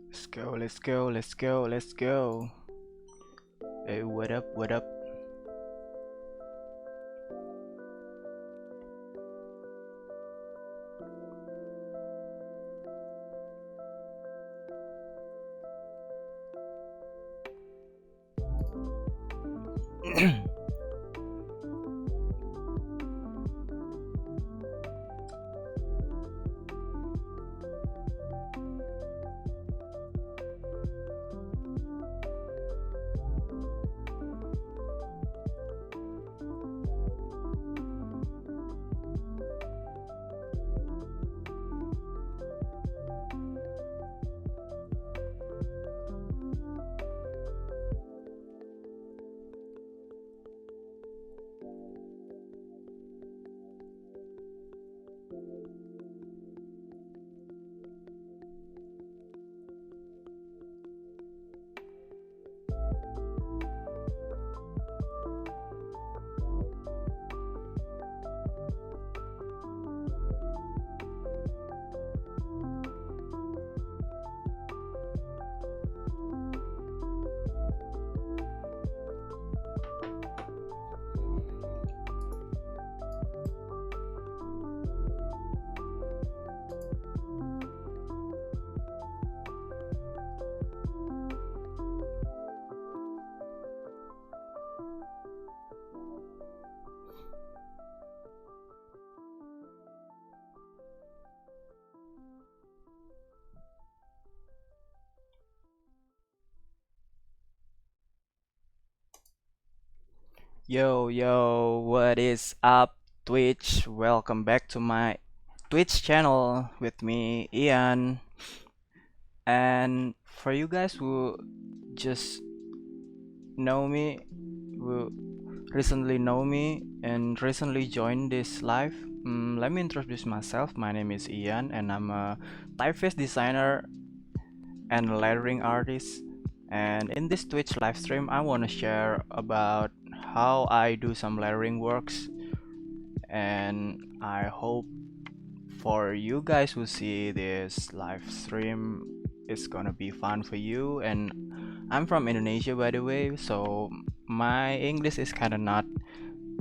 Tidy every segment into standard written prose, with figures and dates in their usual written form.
Let's go, let's go, let's go, let's go. Hey, what up, what up? Yo, yo, what is up, Twitch? Welcome back to my Twitch channel with me, Ian. And for you guys who just know me, who recently know me and recently joined this live, let me introduce myself. My name is Ian, and I'm a typeface designer and lettering artist. And in this Twitch live stream, I want to share about how I do some lettering works, and I hope for you guys who see this live stream, it's gonna be fun for you. And I'm from Indonesia, by the way, so my English is kind of not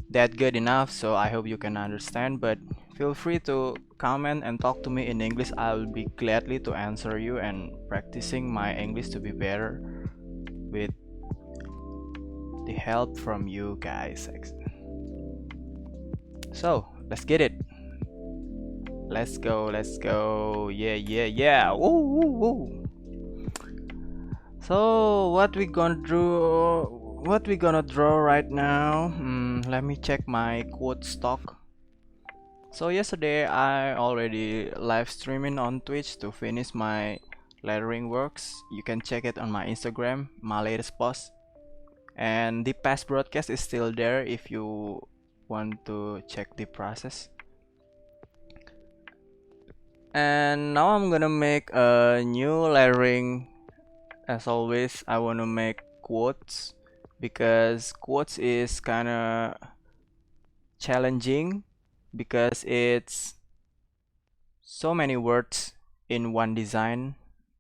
that good enough, so I hope you can understand. But feel free to comment and talk to me in English. I'll be gladly to answer you and practicing my English to be better with the help from you guys. So let's get it. Let's go, let's go. Yeah, yeah, yeah. Woo, woo, woo. So what we gonna draw? What we gonna draw right now? Let me check my quote stock. So yesterday I already live streaming on Twitch to finish my lettering works. You can check it on my Instagram, my latest post. And the past broadcast is still there if you want to check the process. And now I'm gonna make a new lettering. As always, I want to make quotes because quotes is kind of challenging because it's so many words in one design.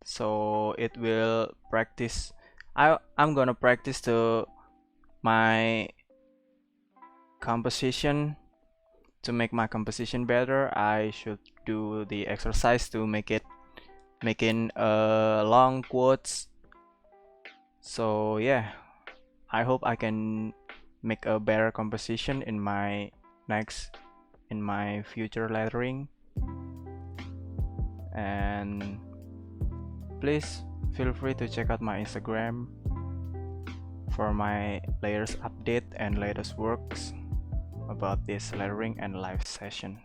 So it will practice. I'm gonna practice to my composition. To make my composition better, I should do the exercise to making long quotes. So yeah, I hope I can make a better composition in my future lettering. And please feel free to check out my Instagram for my latest update and latest works about this lettering and live session.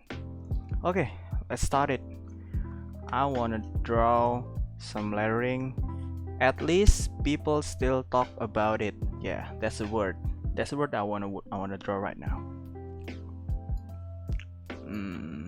Okay, let's start it. I want to draw some lettering. At least people still talk about it. Yeah, that's the word. That's the word I wanna draw right now. Mm.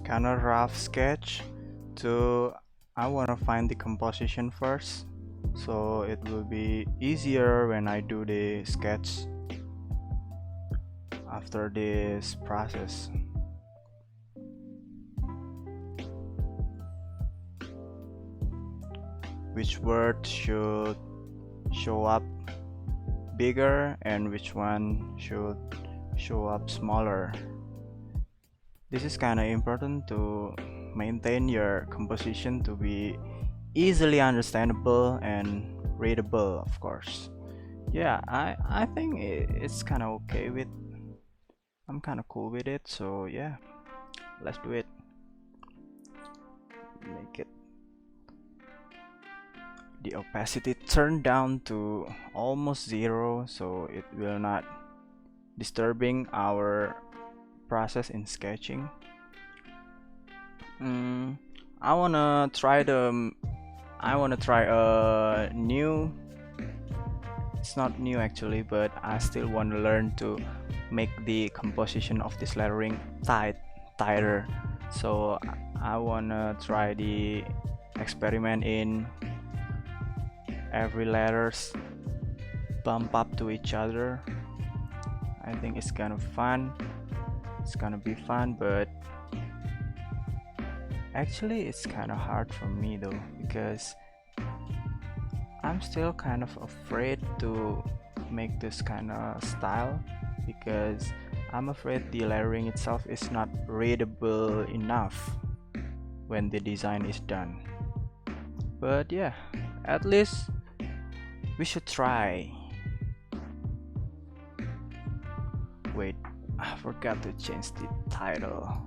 kind of rough sketch to I want to find the composition first, so it will be easier when I do the sketch after this process. Which word should show up bigger and which one should show up smaller. This is kind of important to maintain your composition to be easily understandable and readable, of course. Yeah, I think it's kind of okay with. I'm kind of cool with it, so yeah, let's do it. Make it the opacity turn down to almost zero, so it will not disturbing our process in sketching. I wanna try a new. It's not new actually, but I still want to learn to make the composition of this lettering tighter. So I wanna try the experiment in every letters bump up to each other. I think it's kind of fun. It's gonna be fun, but actually it's kind of hard for me though, because I'm still kind of afraid to make this kind of style, because I'm afraid the lettering itself is not readable enough when the design is done. But yeah, at least we should try. Wait, I forgot to change the title.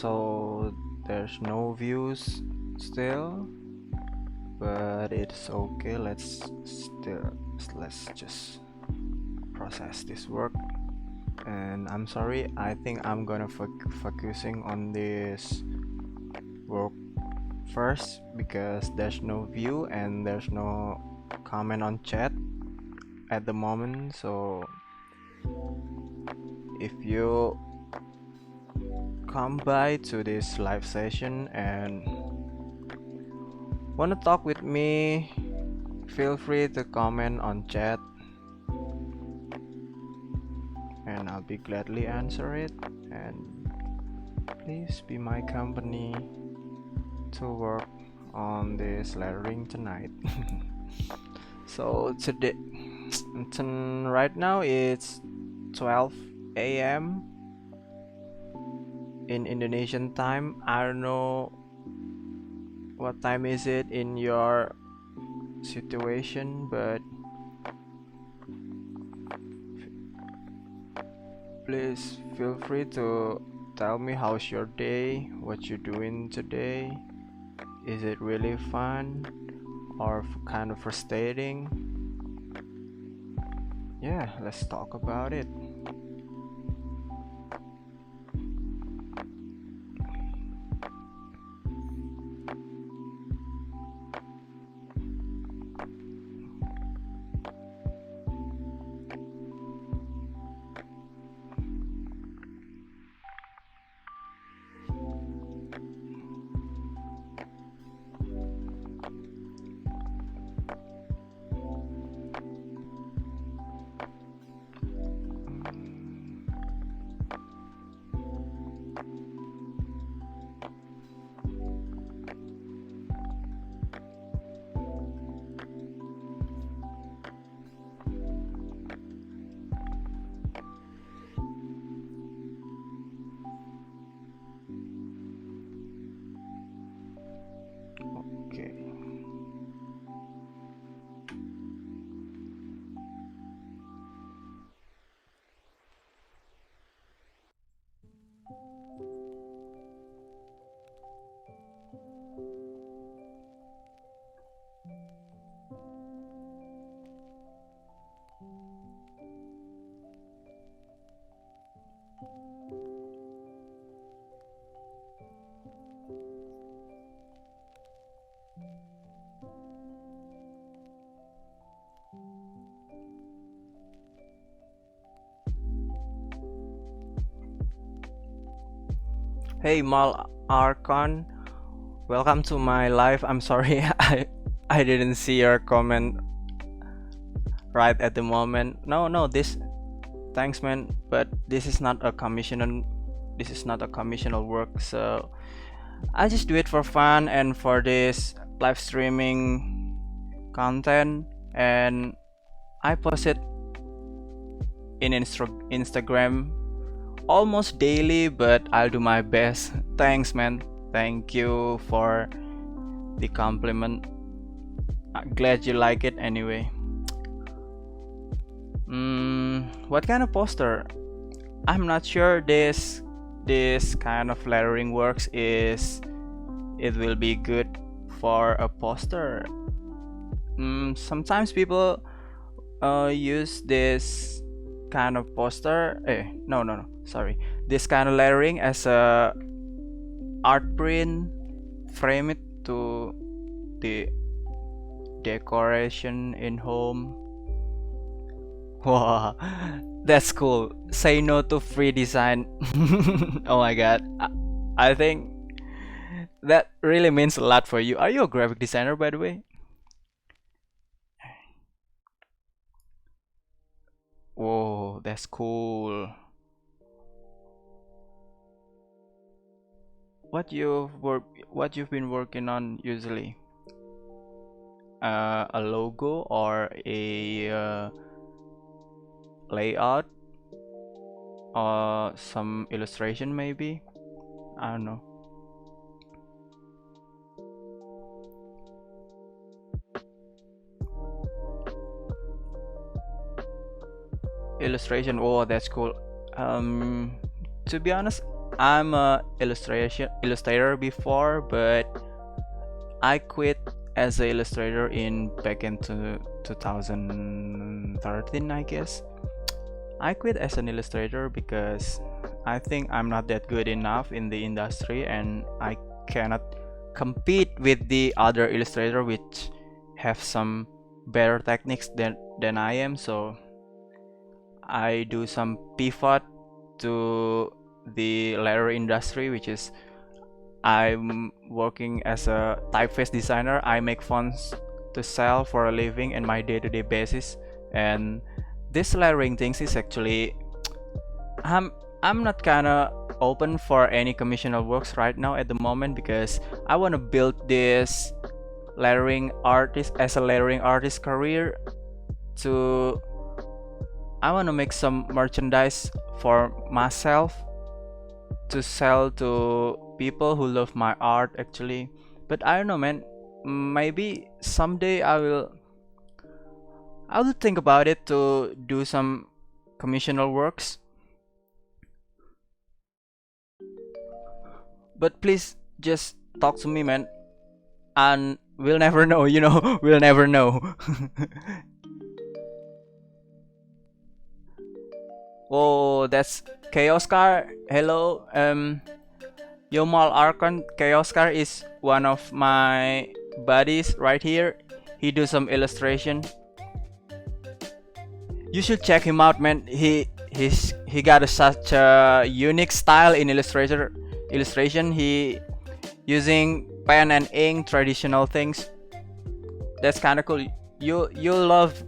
So there's no views still, but it's okay. Let's just process this work. And I'm sorry, I think I'm gonna focusing on this work first because there's no view and there's no comment on chat at the moment. So if you come by to this live session and wanna talk with me, feel free to comment on chat and I'll be gladly answer it. And please be my company to work on this lettering tonight. So today, right now it's 12 a.m. in Indonesian time. I don't know what time is it in your situation, but please feel free to tell me how's your day, what you doing today. Is it really fun or kind of frustrating? Yeah, let's talk about it. Okay. Hey Mal Archon, welcome to my live. I'm sorry I didn't see your comment right at the moment. No, this thanks man, but this is not a commissional work, so I just do it for fun and for this live streaming content, and I post it in Instagram almost daily, but I'll do my best. Thanks man, thank you for the compliment. I'm glad you like it anyway. What kind of poster? I'm not sure this kind of lettering works is it will be good for a poster. Sometimes people use this kind of poster. No, sorry. This kind of lettering as a art print, frame it to the decoration in home. Wow, that's cool. Say no to free design. Oh my god. I think that really means a lot for you. Are you a graphic designer, by the way? Whoa, that's cool. What you've been working on usually? A logo or a layout or some illustration maybe? I don't know. Illustration. Oh, that's cool. To be honest, I'm a illustration illustrator before, but I quit as an illustrator in back into 2013, I guess. I quit as an illustrator because I think I'm not that good enough in the industry and I cannot compete with the other illustrator which have some better techniques than I am. So I do some pivot to the letter industry, which is I'm working as a typeface designer. I make fonts to sell for a living in my day-to-day basis, and this lettering things is actually I'm I'm not kinda open for any commissional works right now at the moment because I want to build this lettering artist as a lettering artist career to I want to make some merchandise for myself to sell to people who love my art actually. But I don't know, man. Maybe someday I will think about it to do some commissional works. But please just talk to me, man. And we'll never know, we'll never know. Oh, that's Chaoscar. Hello. Yomal Archon Chaoscar is one of my buddies right here. He do some illustration. You should check him out, man. He got such a unique style in illustration. He using pen and ink, traditional things. That's kind of cool. You love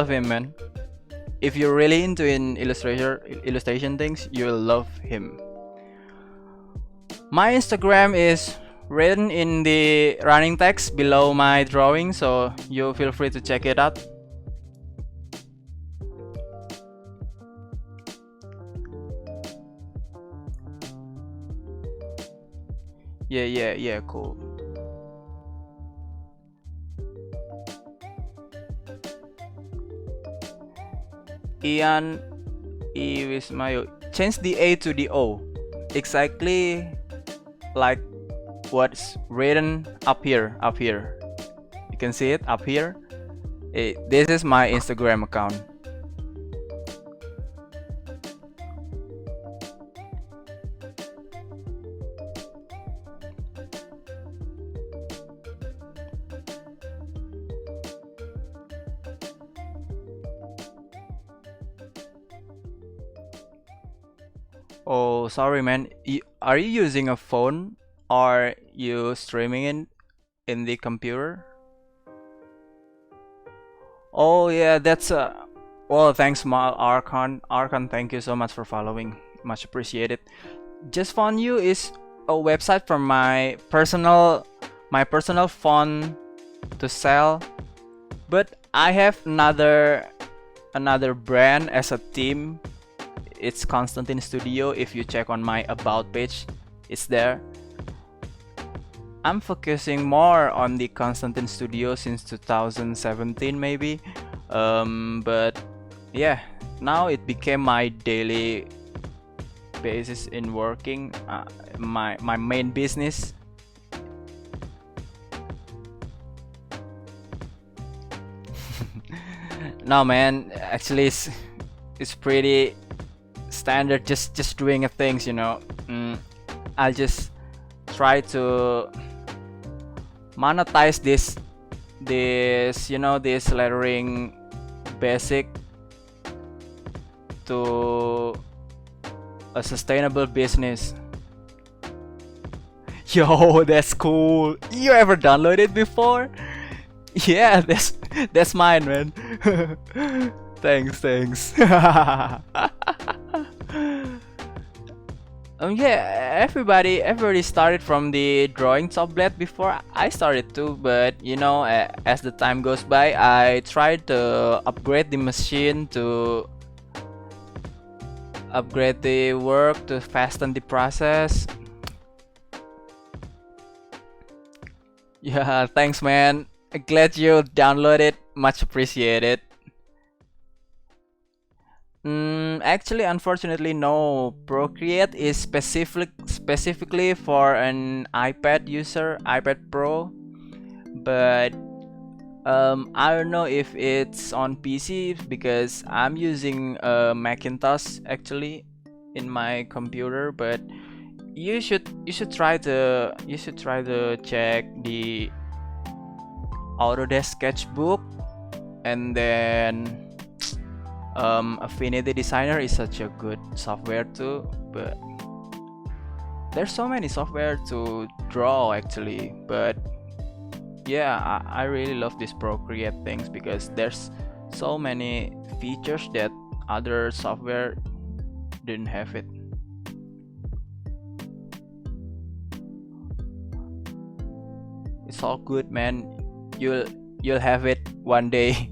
him, man. If you're really into illustration things, you'll love him. My Instagram is written in the running text below my drawing, so you feel free to check it out. Yeah, cool. Ian Iwismayo. Change the A to the O. Exactly like what's written up here. You can see it up here. This is my Instagram account. Oh, sorry, man. Are you using a phone or you streaming in the computer? Oh yeah, that's well, thanks, Mal Archon. Archon, thank you so much for following. Much appreciated. Just Found You is a website from my personal phone to sell, but I have another brand as a team. It's Constantine Studio. If you check on my about page, it's there. I'm focusing more on the Constantine Studio since 2017 maybe, but yeah, now it became my daily basis in working, my main business. No, man, actually it's pretty standard, just doing a things, I'll just try to monetize this lettering basic to a sustainable business. Yo, that's cool. You ever downloaded it before? Yeah, that's mine, man. Thanks. Yeah, everybody started from the drawing tablet before I started too, but as the time goes by, I tried to upgrade the machine to upgrade the work to fasten the process. Yeah, thanks, man. Glad you downloaded. Much appreciated. Actually, unfortunately, no. Procreate is specifically for an iPad user, iPad Pro, but I don't know if it's on PC because I'm using a Macintosh actually in my computer. But you should try to check the Autodesk Sketchbook, and then Affinity Designer is such a good software too. But there's so many software to draw actually. But yeah, I really love this Procreate things because there's so many features that other software didn't have it. It's all good, man. You'll you'll have it one day.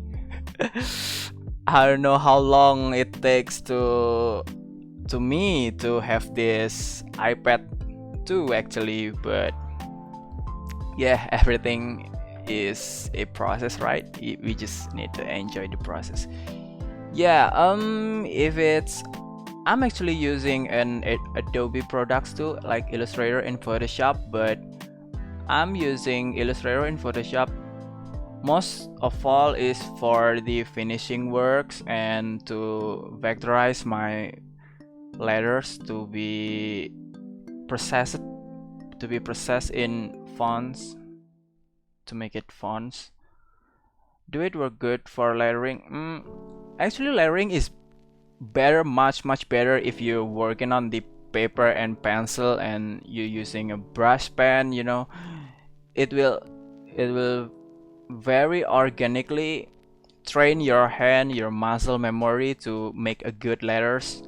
I don't know how long it takes to me to have this iPad too actually, but yeah, everything is a process, right? We just need to enjoy the process. Yeah, if it's I'm actually using an Adobe products too, like Illustrator and Photoshop, but I'm using Illustrator and Photoshop most of all is for the finishing works and to vectorize my letters processed to be processed in fonts, to make it fonts. Do it work good for lettering? Actually, lettering is better, much better if you're working on the paper and pencil and you're using a brush pen. It will very organically train your hand, your muscle memory to make a good letters.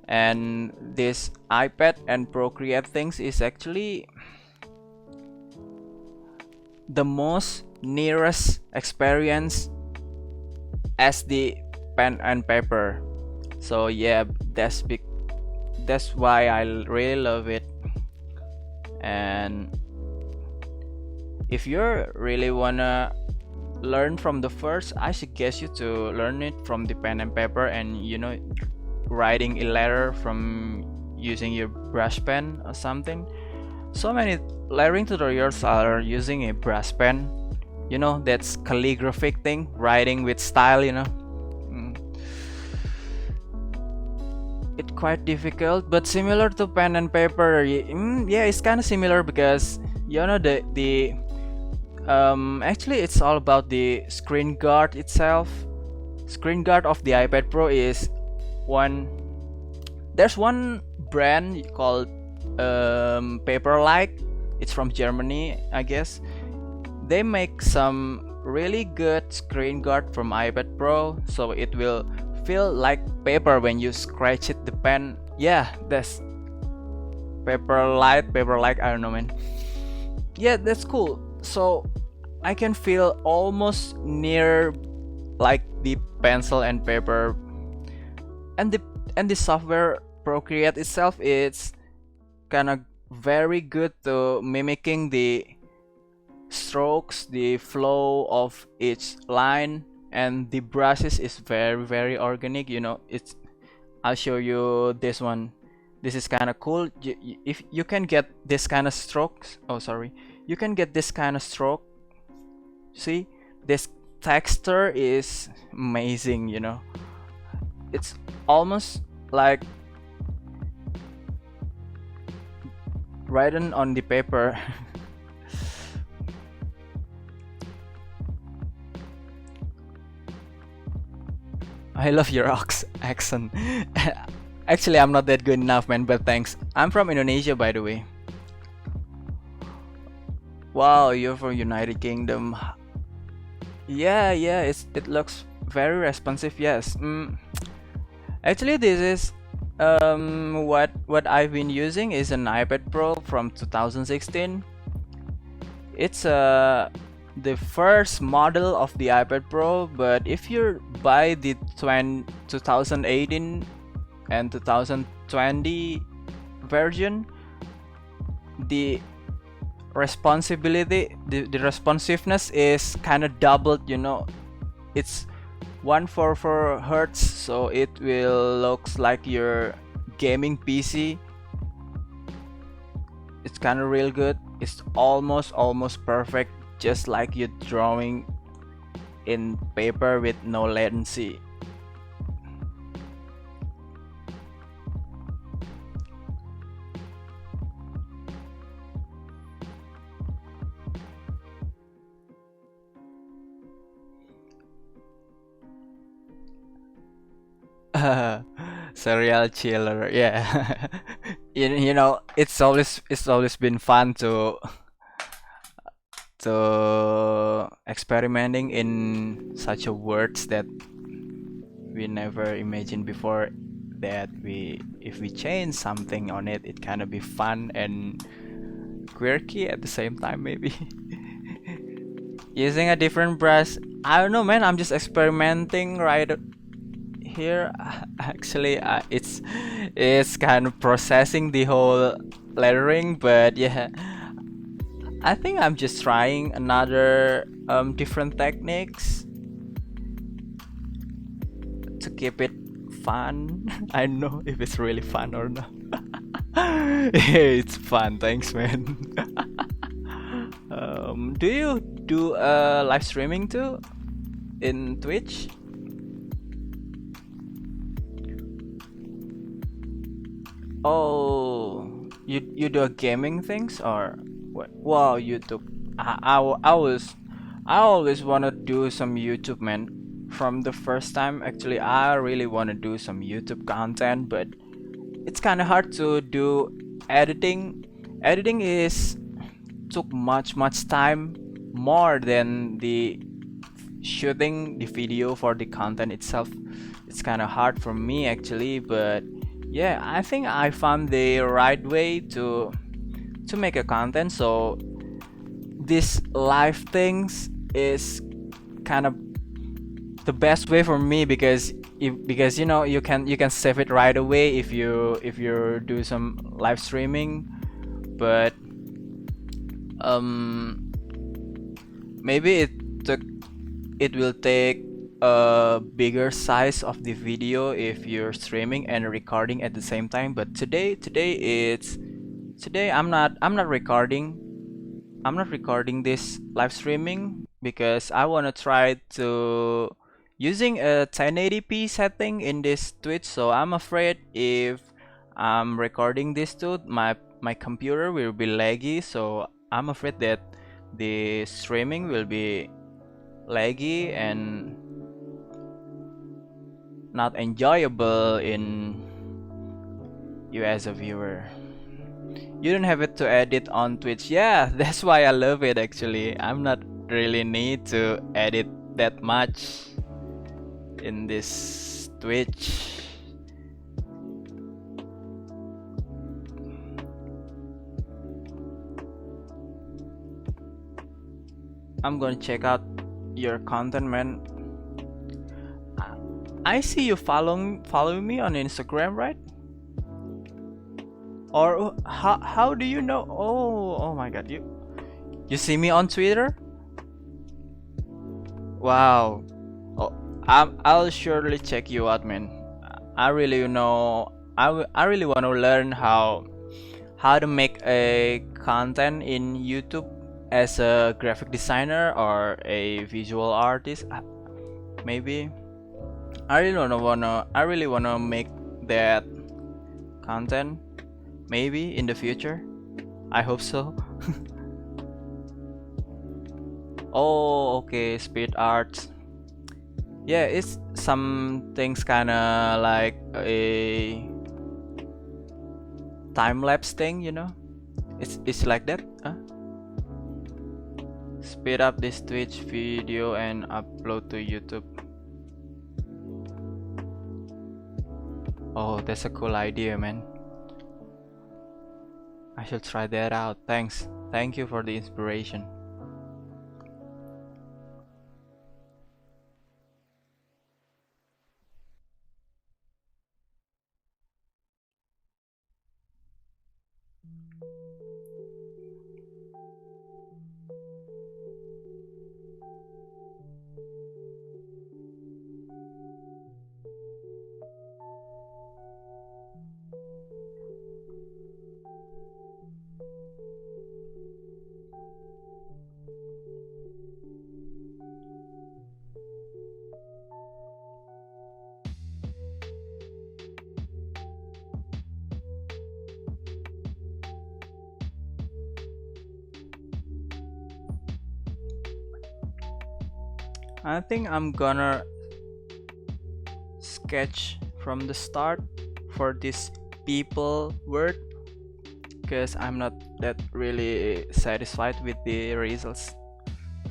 And this iPad and Procreate things is actually the most nearest experience as the pen and paper. So yeah, that's why I really love it. And if you really wanna learn from the first, I suggest you to learn it from the pen and paper, and writing a letter from using your brush pen or something. So many lettering tutorials are using a brush pen. That's calligraphic thing, writing with style. Mm. It's quite difficult, but similar to pen and paper. Yeah, it's kind of similar because the actually it's all about the screen guard itself. Screen guard of the iPad Pro is there's one brand called Paperlike. It's from Germany, I guess. They make some really good screen guard from iPad Pro, so it will feel like paper when you scratch it the pen. Yeah, that's Paperlike, I don't know, man. Yeah, that's cool. So I can feel almost near like the pencil and paper. And the software Procreate itself is kind of very good to mimicking the strokes, the flow of each line, and the brushes is very organic. I'll show you this one. This is kind of cool. If you can get this kind of strokes, oh sorry, you can get this kind of stroke. See, this texture is amazing. It's almost like written on the paper. I love your accent. Actually, I'm not that good enough, man, but thanks. I'm from Indonesia, by the way. Wow, you're from United Kingdom. Yeah, it looks very responsive. Yes. Actually, this is what I've been using is an iPad Pro from 2016. It's the first model of the iPad Pro, but if you buy the 2018 and 2020 version, the responsiveness is kind of doubled. It's 144 hertz, so it will looks like your gaming PC. It's kind of real good. It's almost perfect, just like you're drawing in paper with no latency. Serial killer, yeah. You know, it's always been fun to experimenting in such a words that we never imagined before, that we if we change something on it, it kind of be fun and quirky at the same time, maybe. Using a different brush, I don't know, man. I'm just experimenting right here. Actually, it's kind of processing the whole lettering, but yeah, I think I'm just trying another different techniques to keep it fun. I don't know if it's really fun or not. Yeah, it's fun. Thanks, man. Do you do live streaming too in Twitch? Oh, you do gaming things or what? Wow, YouTube. I always wanna do some YouTube, man. From the first time, actually, I really wanna do some YouTube content, but it's kind of hard to do editing. Editing is took much time, more than the shooting the video for the content itself. It's kind of hard for me actually, but yeah, I think I found the right way to make a content. So this live things is kind of the best way for me, because because you know, you can save it right away if you do some live streaming. But um maybe took it will take a bigger size of the video if you're streaming and recording at the same time. But today I'm not recording. I'm not recording this live streaming because I want to try to using a 1080p setting in this Twitch. So I'm afraid if I'm recording this too, my computer will be laggy. So I'm afraid that the streaming will be laggy and not enjoyable in you as a viewer. You don't have it to edit on Twitch. Yeah, that's why I love it actually. I'm not really need to edit that much in this Twitch. I'm gonna check out your content, man. I see you following me on Instagram, right? Or how do you know? Oh my God, you see me on Twitter? Wow. Oh, I'll surely check you out, man. I really know. I really want to learn how to make a content in YouTube as a graphic designer or a visual artist. Maybe I really wanna make that content. Maybe in the future. I hope so. Oh, okay, speed art. Yeah, it's some things kinda like a time lapse thing, you know? It's like that. Huh? Speed up this Twitch video and upload to YouTube. Oh, that's a cool idea, man. I should try that out. Thanks. Thank you for the inspiration. I think I'm gonna sketch from the start for this people word because I'm not that really satisfied with the results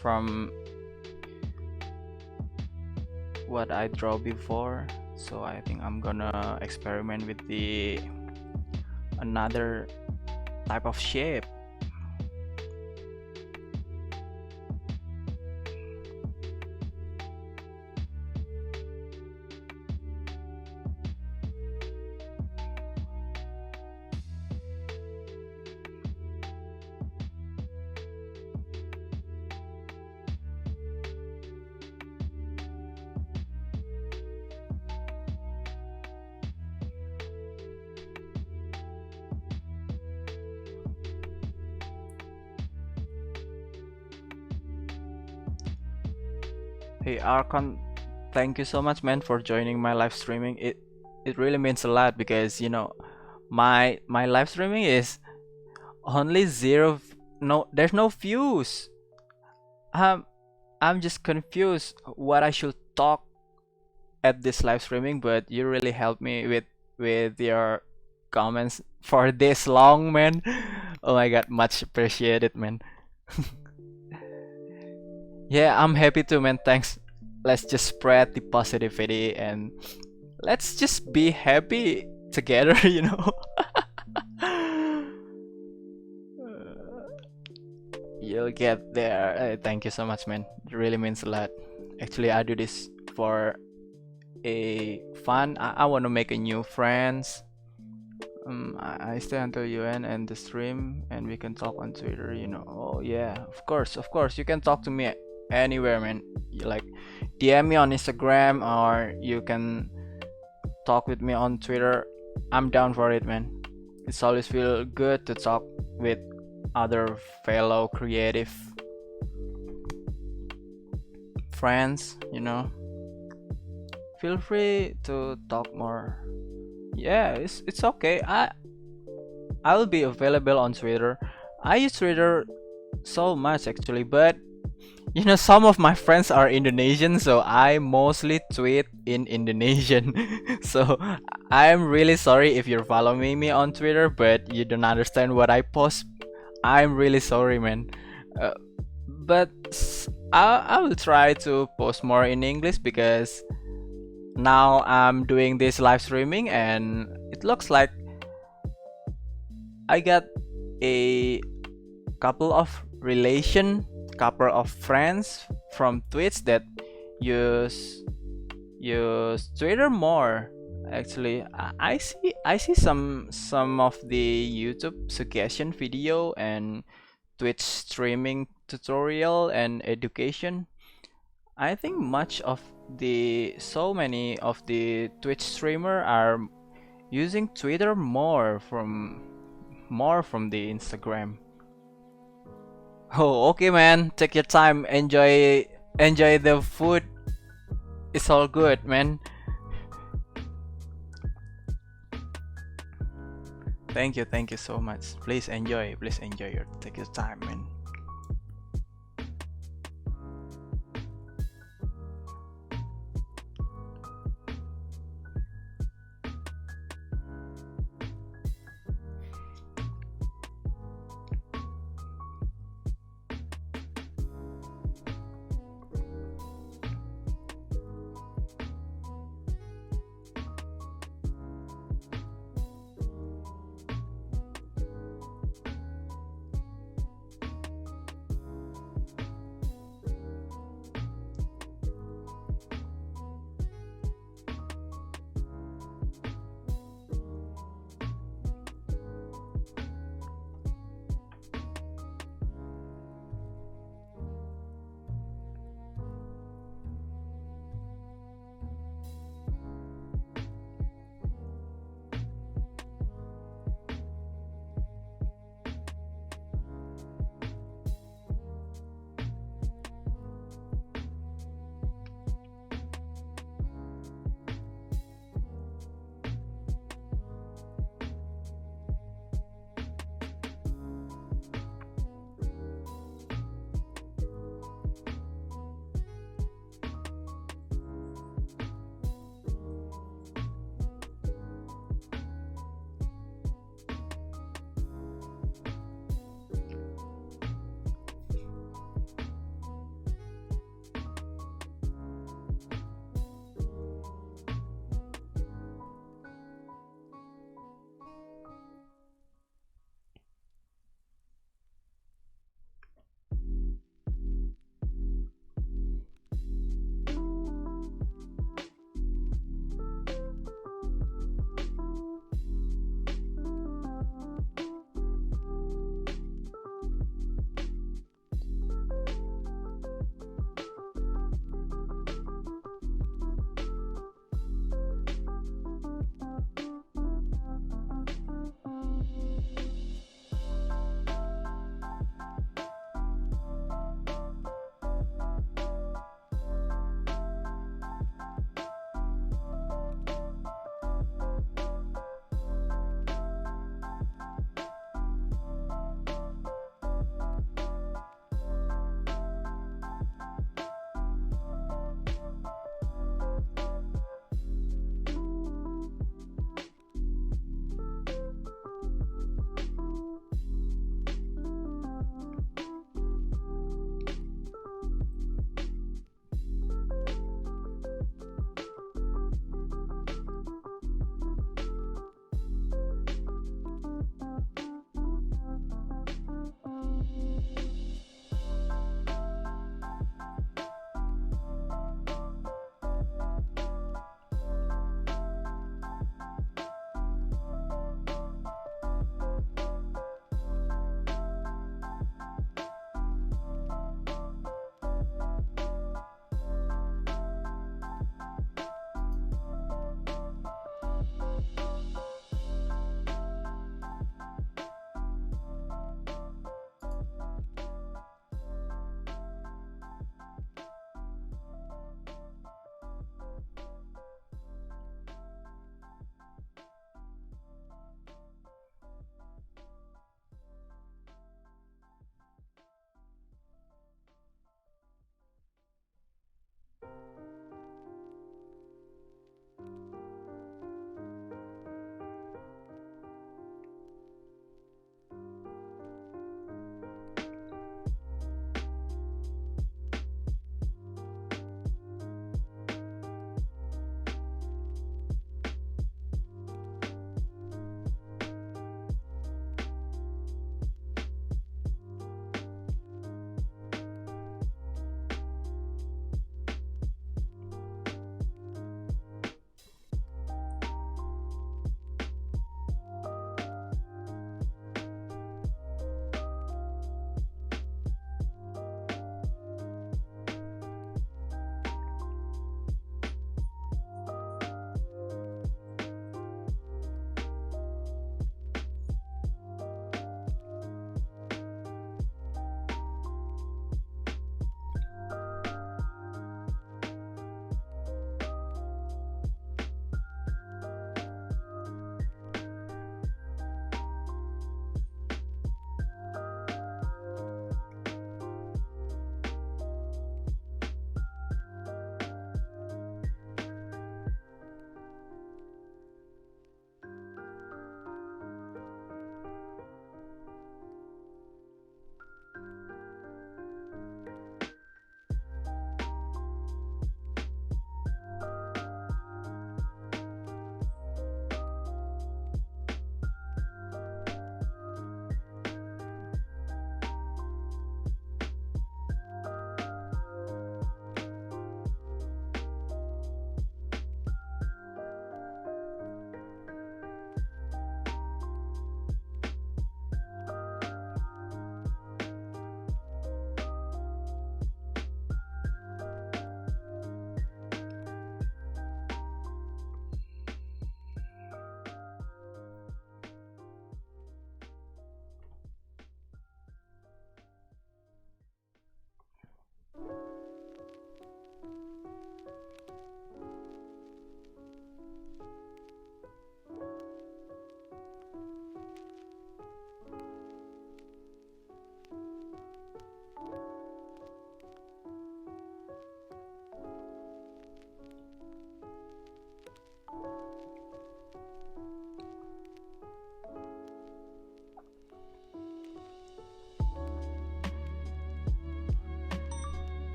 from what I draw before. So I think I'm gonna experiment with the another type of shape. Hey Archon, thank you so much, man, for joining my live streaming. It really means a lot because my live streaming is only zero. No, there's no views. Um, I'm just confused what I should talk at this live streaming, but you really helped me with your comments for this long, man. Oh my god, much appreciated, man. Yeah, I'm happy too, man. Thanks. Let's just spread the positivity and let's just be happy together, you know. You'll get there. Thank you so much, man. It really means a lot. Actually, I do this for a fun. I want to make a new friends. I stay until you end the stream and we can talk on Twitter, you know. Oh yeah, of course. You can talk to me anywhere, man. You like DM me on Instagram or you can talk with me on Twitter. I'm down for it, man. It's always feel good to talk with other fellow creative friends, you know. Feel free to talk more. Yeah, it's okay. I'll be available on Twitter. I use Twitter so much actually, but some of my friends are Indonesian, so I mostly tweet in Indonesian. So I'm really sorry if you're following me on Twitter, but you don't understand what I post. I'm really sorry, man. But I will try to post more in English because now I'm doing this live streaming and it looks like I got a couple of friends from Twitch that use use Twitter more. Actually, I see some of the YouTube suggestion video and Twitch streaming tutorial and education. I think much of the so many of the Twitch streamer are using Twitter more from the Instagram. Oh, okay, man. Take your time. Enjoy the food. It's all good, man. Thank you so much. Please enjoy. Please enjoy your take your time, man.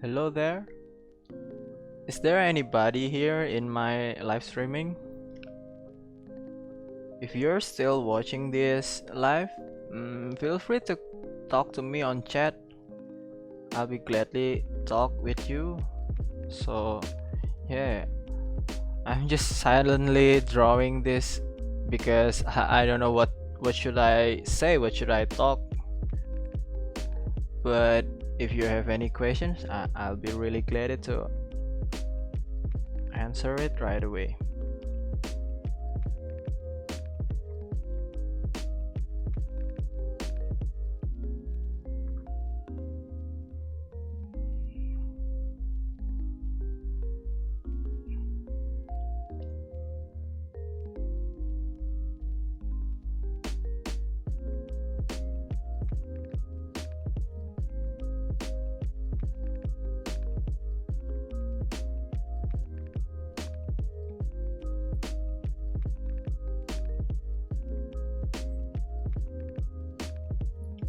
Hello there. Is there anybody here in my live streaming? If you're still watching this live, feel free to talk to me on chat. I'll be gladly talk with you. So yeah, I'm just silently drawing this because I don't know what should I say, what should I talk. But if you have any questions, I'll be really glad to answer it right away.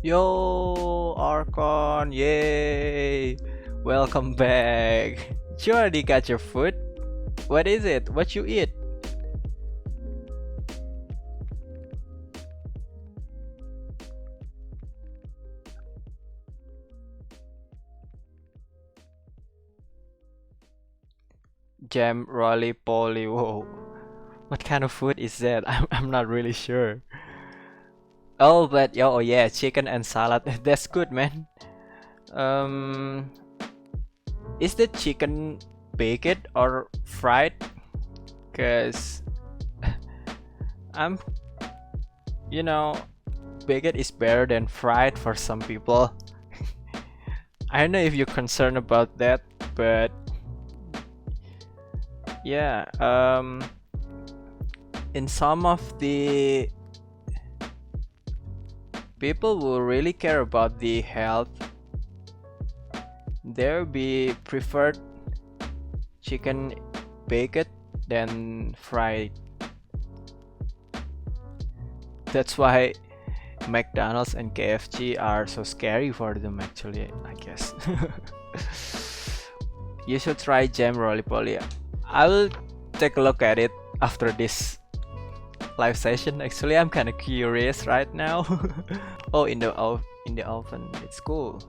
Yo, Archon, yay! Welcome back. You already got your food? What is it? What you eat? Jam, roly poly, whoa. What kind of food is that? I'm not really sure. Oh, but oh yeah, chicken and salad. That's good, man. Um, is the chicken baked or fried? Cause I'm, you know, baked is better than fried for some people. I don't know if you're concerned about that, but yeah, in some of the people who really care about the health, there be preferred chicken baked than fried. That's why McDonald's and KFC are so scary for them actually, I guess. You should try jam roly poly. I will take a look at it after this live session. Actually, I'm kind of curious right now. Oh, in the oven. It's cool.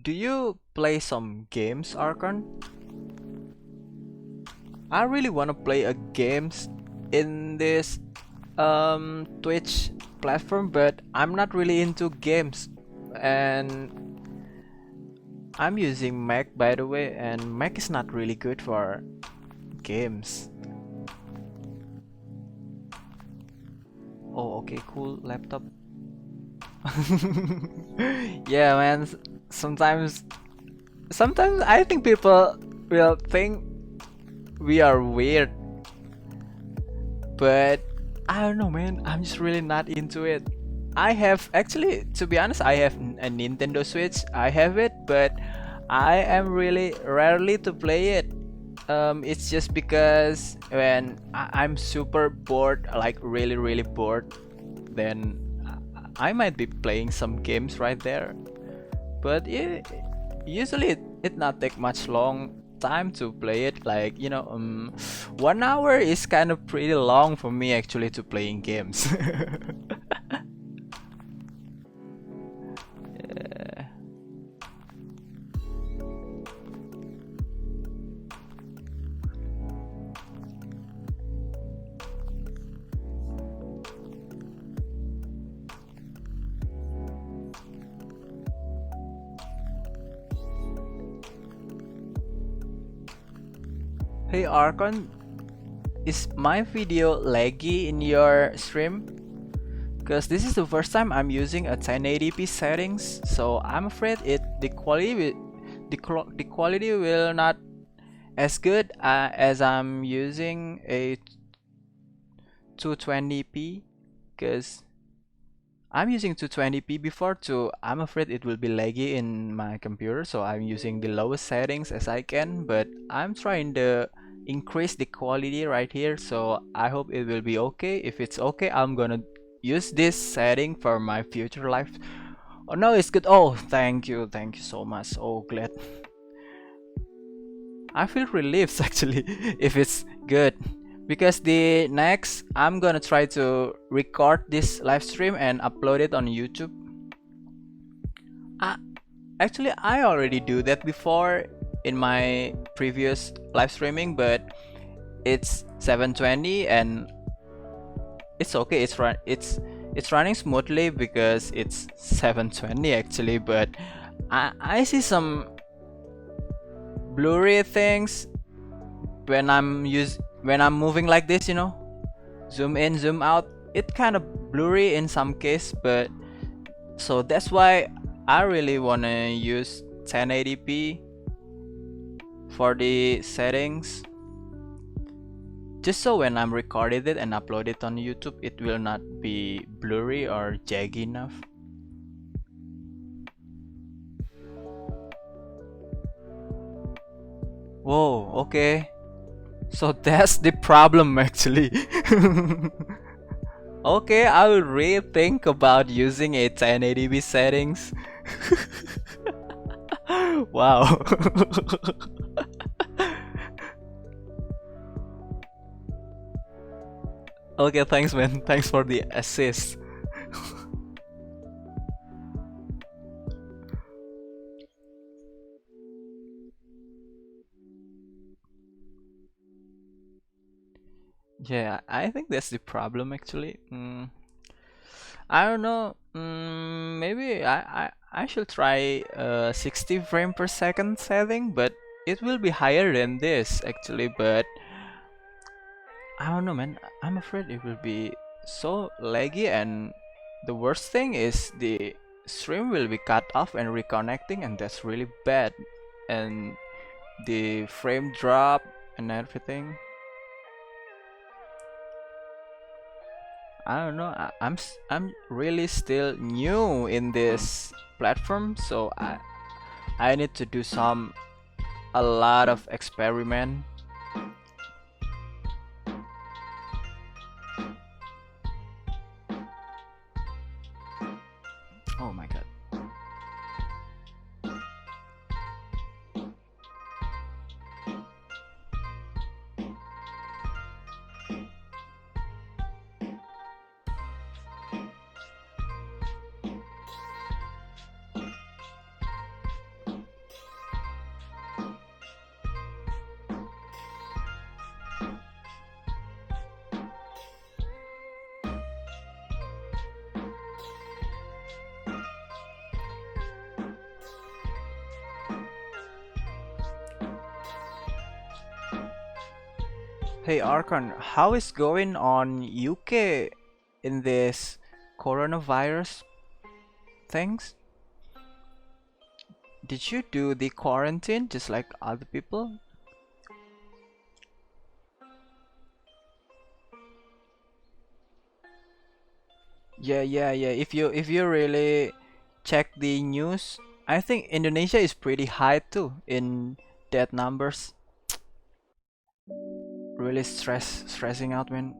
Do you play some games, Archon? I really wanna play a games in this Twitch platform, but I'm not really into games, and I'm using Mac by the way, and Mac is not really good for games. Oh, okay, cool laptop. Yeah, man. Sometimes I think people will think we are weird, but I don't know, man. I'm just really not into it. I have actually, to be honest, I have a Nintendo Switch. I have it, but I am really rarely to play it. It's just because when I'm super bored, like really bored, then I might be playing some games right there. But usually it not take much long time to play it. Like 1 hour is kind of pretty long for me actually to playing games. Yeah. Hey Archon, is my video laggy in your stream? because this is the first time I'm using a 1080p settings, so I'm afraid the quality will not as good as I'm using a 220p, because I'm using 220p before too. I'm afraid it will be laggy in my computer, so I'm using the lowest settings as I can, but I'm trying to increase the quality right here, so I hope it will be okay. If it's okay, I'm gonna use this setting for my future life. Oh no, it's good. Oh, thank you so much. Oh, glad. I feel relieved actually if it's good, because the next I'm gonna try to record this live stream and upload it on YouTube. I, Actually, I already do that before in my previous live streaming, but it's 720 and it's okay. It's running smoothly because it's 720 actually, but I see some blurry things when I'm moving like this, zoom in, zoom out. It kind of blurry in some case, but so that's why I really wanna use 1080p for the settings, just so when I'm recorded it and upload it on YouTube, it will not be blurry or jaggy enough. Whoa, okay. So that's the problem actually. Okay, I will rethink about using a 1080p settings. Wow. Okay, thanks man. Thanks for the assist. Yeah, I think that's the problem actually. I don't know. Maybe I should try 60 frame per second setting, but it will be higher than this actually. But I don't know, man. I'm afraid it will be so laggy, and the worst thing is the stream will be cut off and reconnecting, and that's really bad. And the frame drop and everything. I don't know. I'm really still new in this platform, so I need to do a lot of experiment. Oh my god. Hey Archon, how is going on UK in this coronavirus things? Did you do the quarantine just like other people? Yeah. If you really check the news, I think Indonesia is pretty high too in death numbers. Really stressing out, man.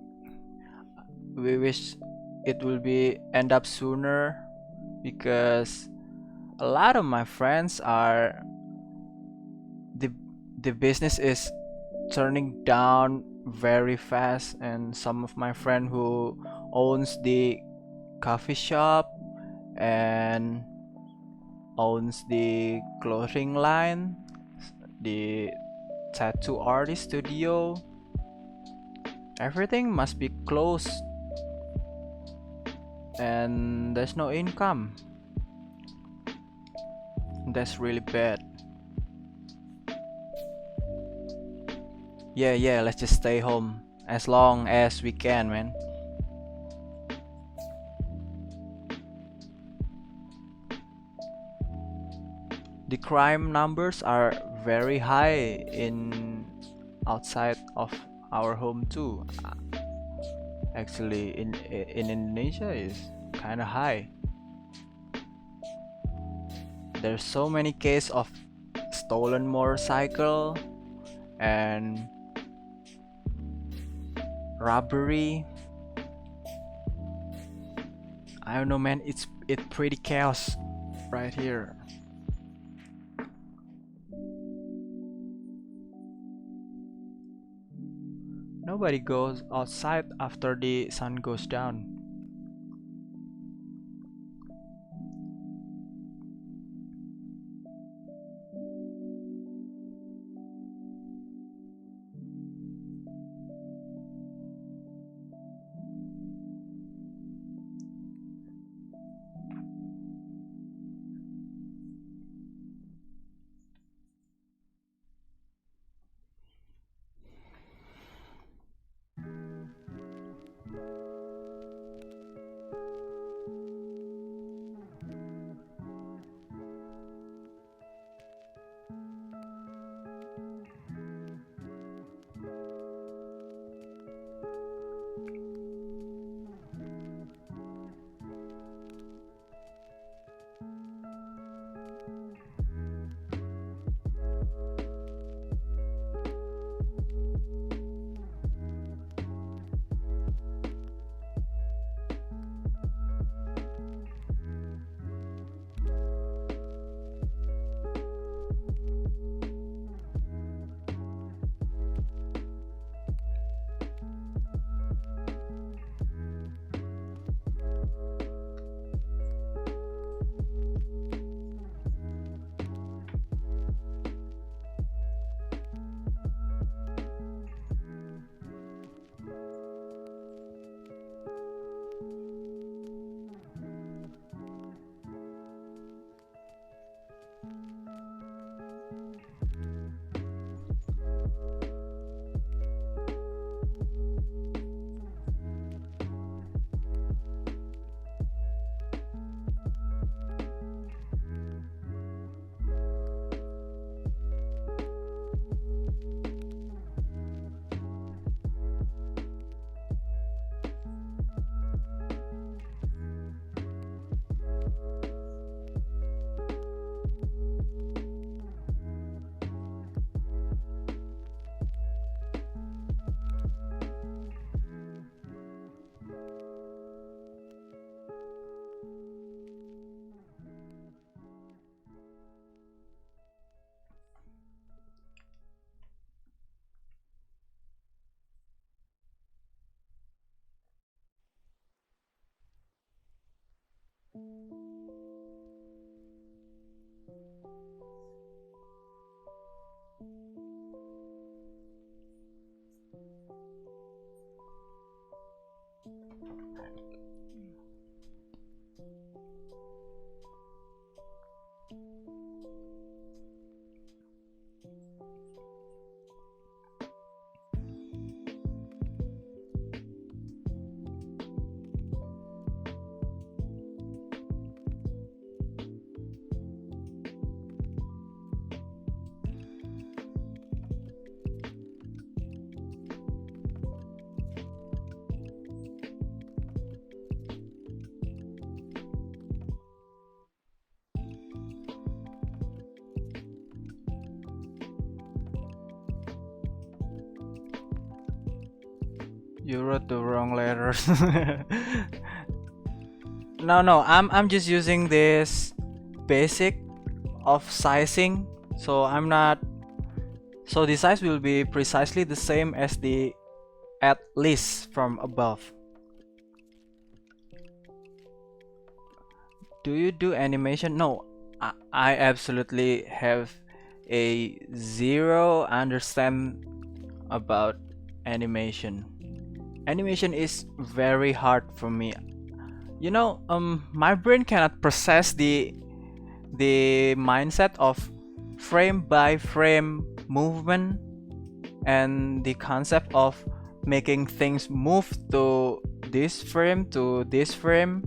We wish it will be end up sooner, because a lot of my friends are the the business is turning down very fast, and some of my friend who owns the coffee shop and owns the clothing line, the tattoo artist studio, everything must be closed and there's no income. That's really bad. Yeah, let's just stay home as long as we can, man. The crime numbers are very high in outside of our home too. Actually, in Indonesia is kind of high. There's so many cases of stolen motorcycle and robbery. I don't know, man. It's pretty chaos right here. Nobody goes outside after the sun goes down. You wrote the wrong letters. No, I'm just using this basic of sizing, so I'm not. So the size will be precisely the same as the at least from above. Do you do animation? No, I absolutely have a zero understand about animation. Animation is very hard for me. You know, my brain cannot process the mindset of frame by frame movement and the concept of making things move to this frame to this frame,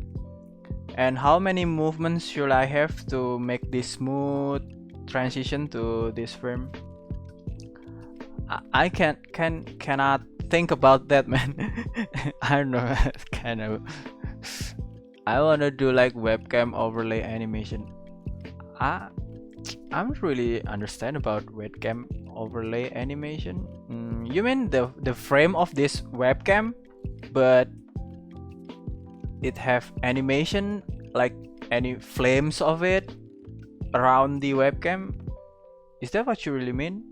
and how many movements should I have to make this smooth transition to this frame. I cannot think about that, man. I don't know, kind of. I wanna do like webcam overlay animation. I I don't really understand about webcam overlay animation. You mean the frame of this webcam, but it have animation like any flames of it around the webcam? Is that what you really mean?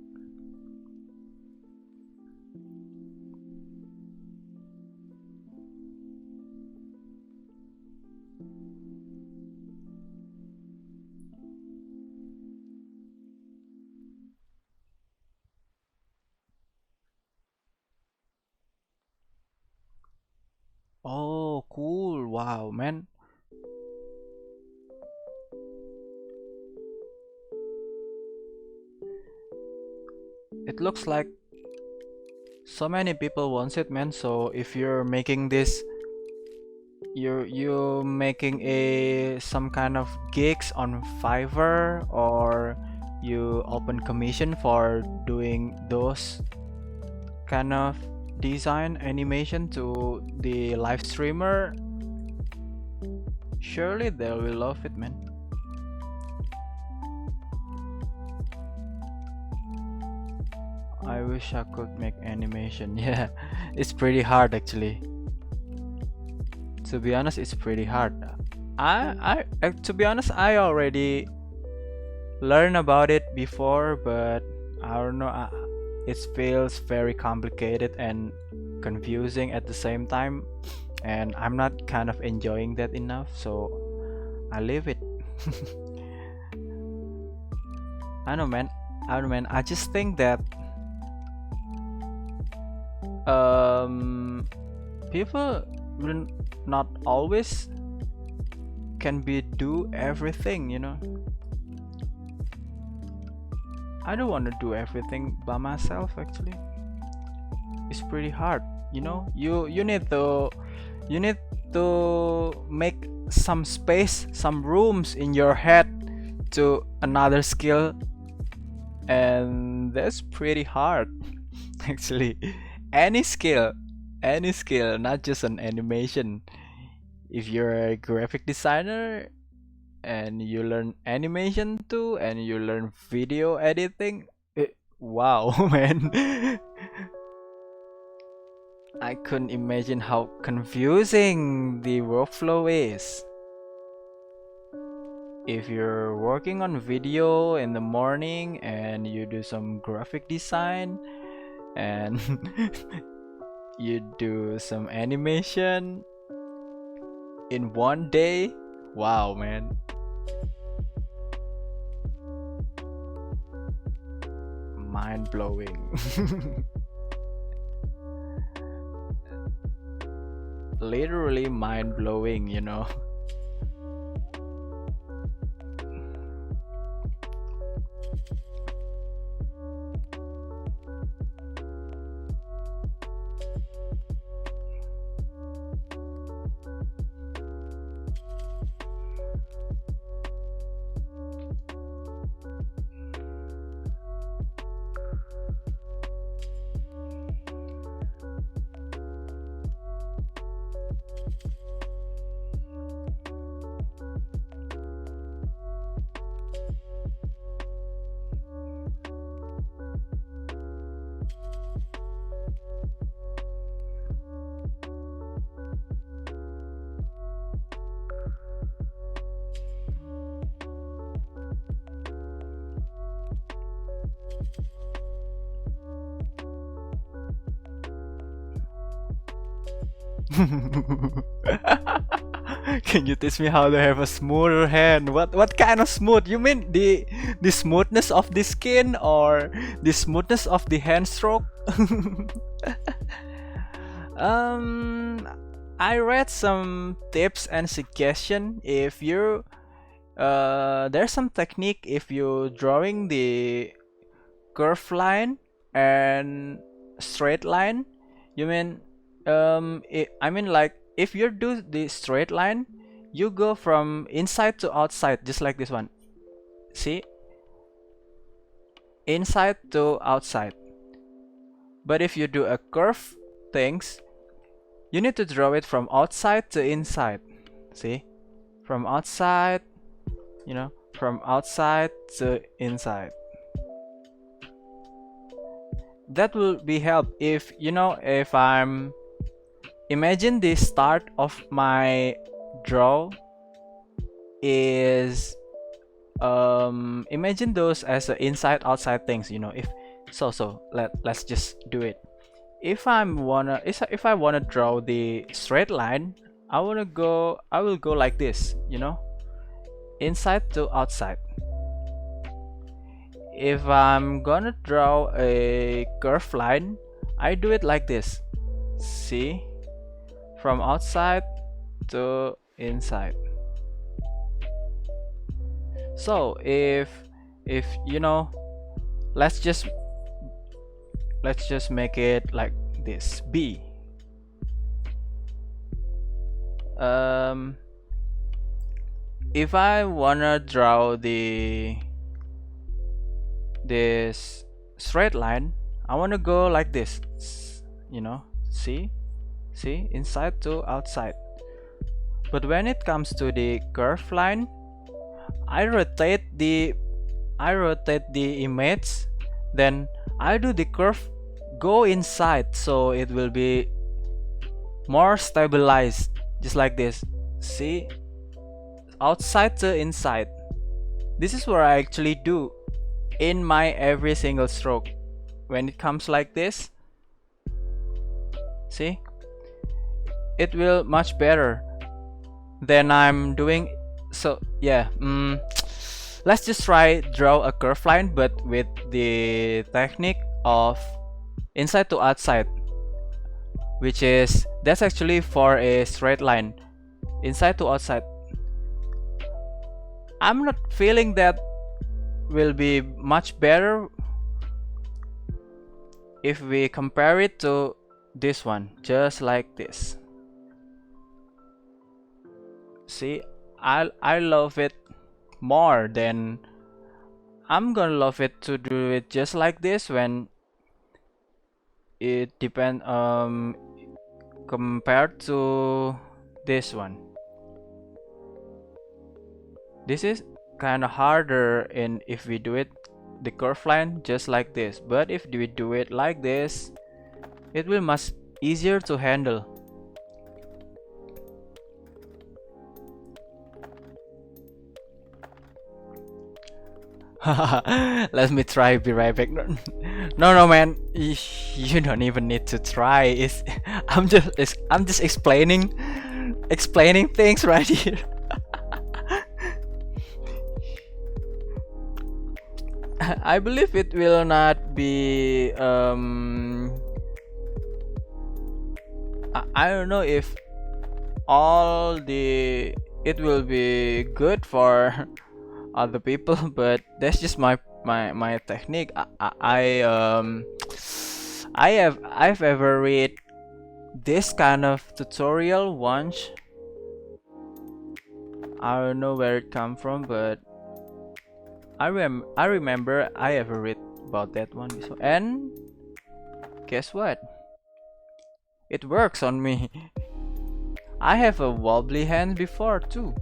Oh, cool. Wow, man. It looks like so many people wants it, man. So if you're making this, you making a some kind of gigs on Fiverr, or you open commission for doing those kind of design animation to the live streamer, surely they will love it, man. I wish I could make animation. Yeah, it's pretty hard actually. To be honest, it's pretty hard. To be honest, I already learned about it before, but I don't know. It feels very complicated and confusing at the same time, and I'm not kind of enjoying that enough, so I leave it. I don't know, man. I don't know, man. I just think that people will not always can be do everything, you know. I don't want to do everything by myself actually. It's pretty hard, you know. You need to make some space, some rooms in your head to another skill, and that's pretty hard actually. Any skill, not just an animation. If you're a graphic designer and you learn animation too, and you learn video editing, wow, man. I couldn't imagine how confusing the workflow is. If you're working on video in the morning and you do some graphic design and you do some animation in one day, wow, man. Mind blowing. Literally mind blowing, you know. Can you teach me how to have a smoother hand? What kind of smooth? You mean the smoothness of the skin or the smoothness of the hand stroke? um, I read some tips and suggestion. If you there's some technique if you drawing the curve line and straight line. You mean I mean like if you do the straight line, you go from inside to outside just like this one. See, inside to outside. But if you do a curve things, you need to draw it from outside to inside. See? From outside, from outside to inside. That will be help if if I'm imagine the start of my draw is imagine those as a inside outside things, if let's just do it. If I wanna draw the straight line, I will go like this, inside to outside. If I'm gonna draw a curved line, I do it like this. See? From outside to inside. So if let's just make it like this, B. If I wanna draw this straight line, I wanna go like this, see, inside to outside. But when it comes to the curved line, I rotate the image, then I do the curve go inside, so it will be more stabilized, just like this. See, outside to inside. This is what I actually do in my every single stroke. When it comes like this, see, it will much better than I'm doing. So yeah, let's just try draw a curved line, but with the technique of inside to outside, which is that's actually for a straight line, inside to outside. I'm not feeling that will be much better if we compare it to this one, just like this. See, I love it more than I'm gonna love it to do it just like this when it depends compared to this one. This is kind of harder in if we do it the curve line just like this, but if we do it like this, it will much easier to handle. Let me try, be right back. No man, you don't even need to try. I'm just explaining things right here. I believe it will not be I don't know if it will be good for other people, but that's just my technique. I've ever read this kind of tutorial once. I don't know where it come from, but I remember I ever read about that one before. And guess what? It works on me. I have a wobbly hand before too.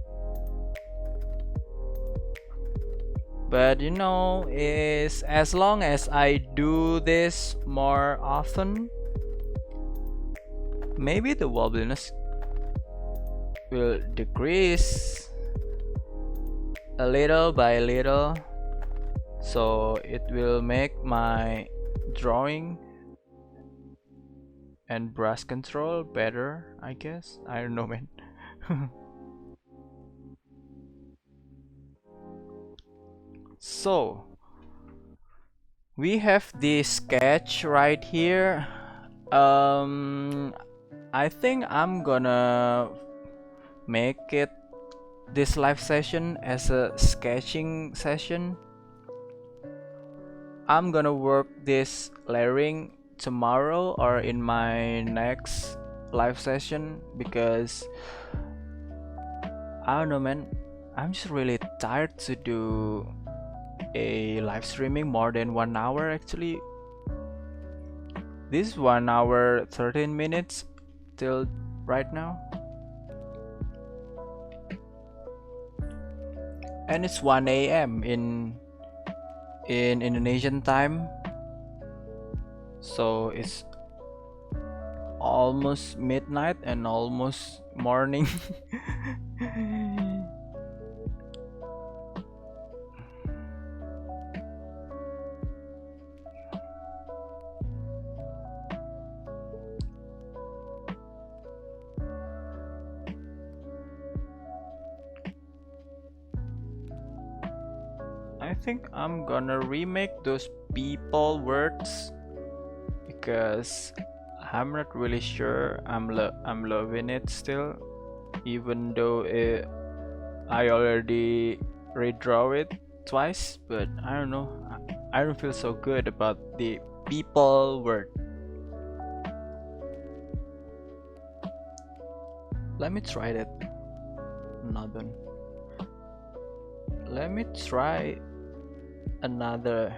But is as long as I do this more often, maybe the wobbliness will decrease a little by little, so it will make my drawing and brush control better, I guess. I don't know, man. So we have this sketch right here. I think I'm gonna make it this live session as a sketching session. I'm gonna work this layering tomorrow or in my next live session, because I don't know, man, I'm just really tired to do a live streaming more than 1 hour actually. This 1 hour 13 minutes till right now, and it's 1 a.m. in Indonesian time, so it's almost midnight and almost morning. I think I'm gonna remake those people words because I'm not really sure I'm loving it still, even though I already redraw it twice, but I don't know. I don't feel so good about the people word. Let me try that. Another. Let me try another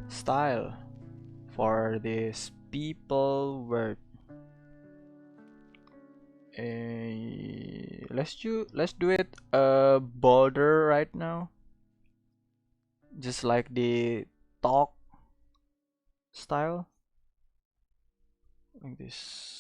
style for this people word. Let's do it bolder right now, just like the talk style, like this.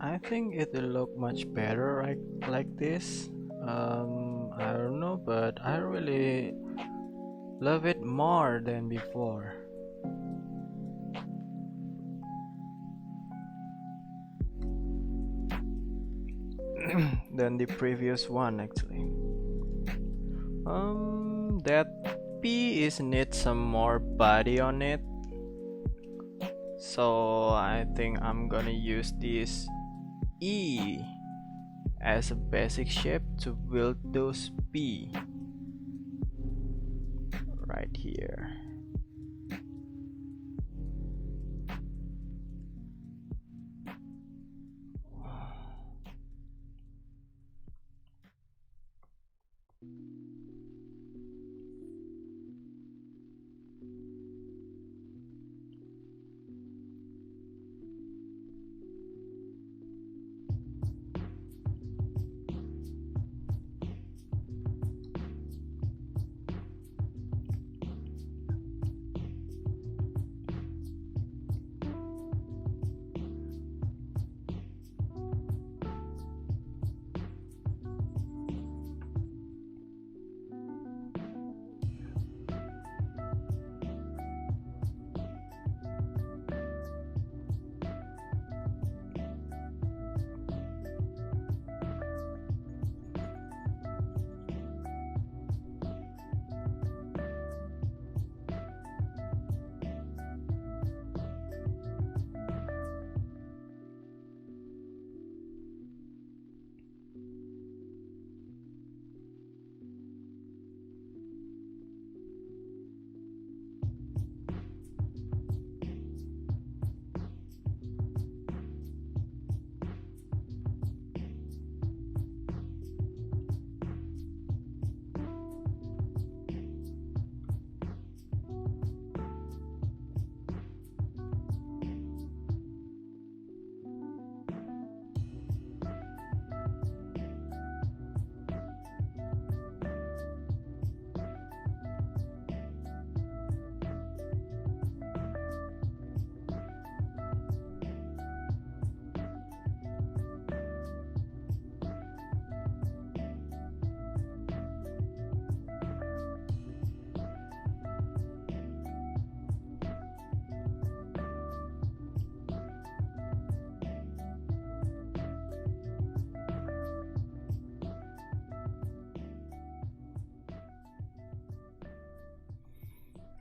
I think it will look much better like this. I don't know, but I really love it more than before. Than the previous one actually. That P is need some more body on it. So I think I'm gonna use this E as a basic shape to build those P right here.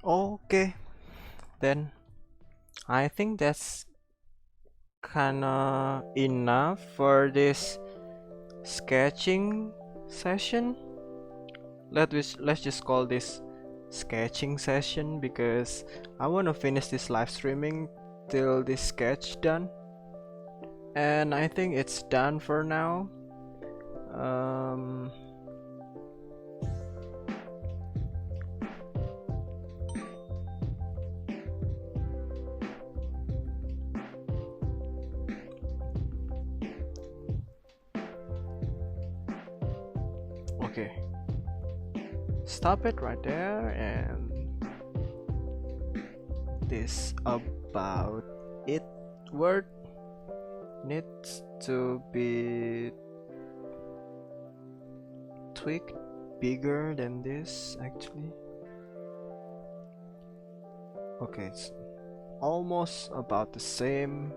Okay, then I think that's kinda enough for this sketching session. Let's just call this sketching session because I want to finish this live streaming till this sketch done. And I think it's done for now. Um, okay, stop it right there, and this about it word needs to be tweaked bigger than this actually. Okay, it's almost about the same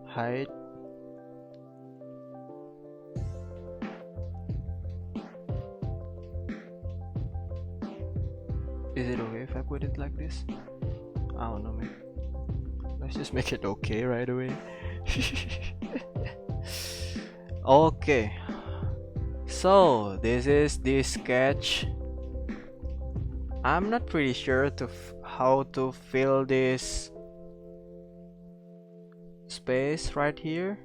height. Is it okay if I put it like this? I don't know, man. Let's just make it okay right away. Okay, so this is the sketch. I'm not pretty sure how to fill this space right here.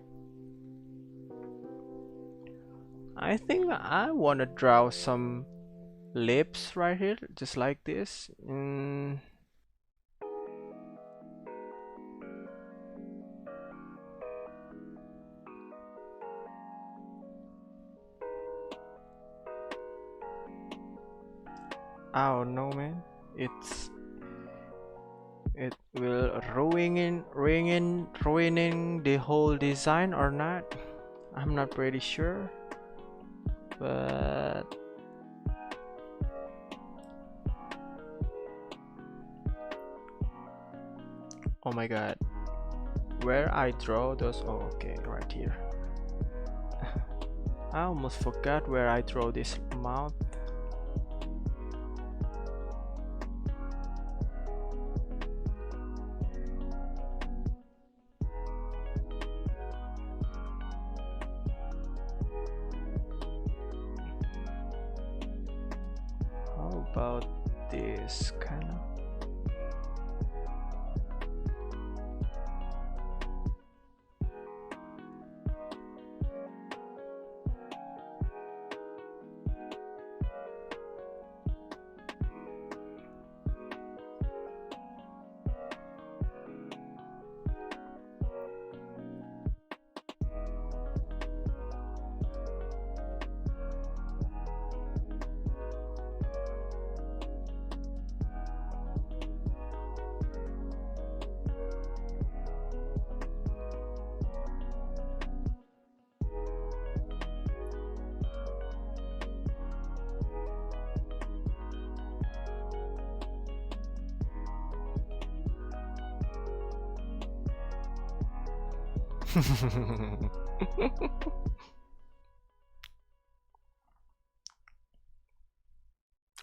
I think I want to draw some lips right here, just like this. I don't know, man. It's it will ruining the whole design or not. I'm not pretty sure, but oh my god, where I draw those? Oh, okay, right here. I almost forgot where I draw this mouth. How about this kind of?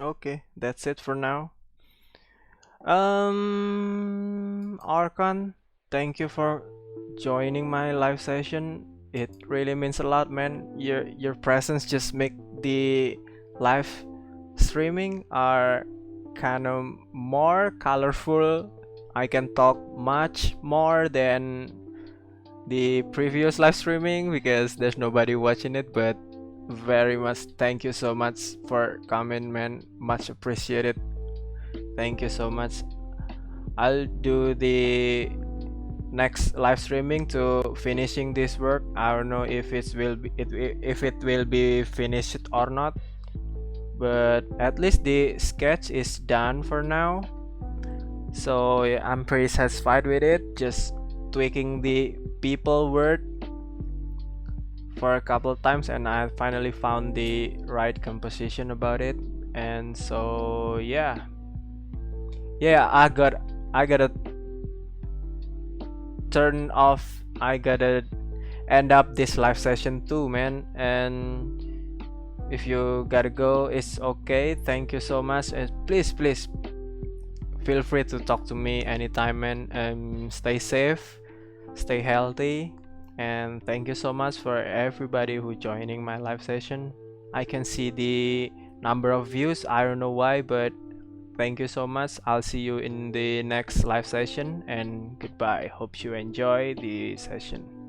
Okay, that's it for now. Arkan, thank you for joining my live session. It really means a lot, man. Your presence just make the live streaming are kind of more colorful. I can talk much more than the previous live streaming because there's nobody watching it, but very much thank you so much for coming, man. Much appreciated. Thank you so much. I'll do the next live streaming to finishing this work. I don't know if if it will be finished or not, but at least the sketch is done for now. So yeah, I'm pretty satisfied with it. Just tweaking the people word for a couple of times, and I finally found the right composition about it. And so yeah, I gotta turn off. I gotta end up this live session too, man. And if you gotta go, it's okay. Thank you so much, and please feel free to talk to me anytime, man. And stay safe, stay healthy, and thank you so much for everybody who joining my live session. I can see the number of views. I don't know why, but thank you so much. I'll see you in the next live session, and goodbye. Hope you enjoy the session.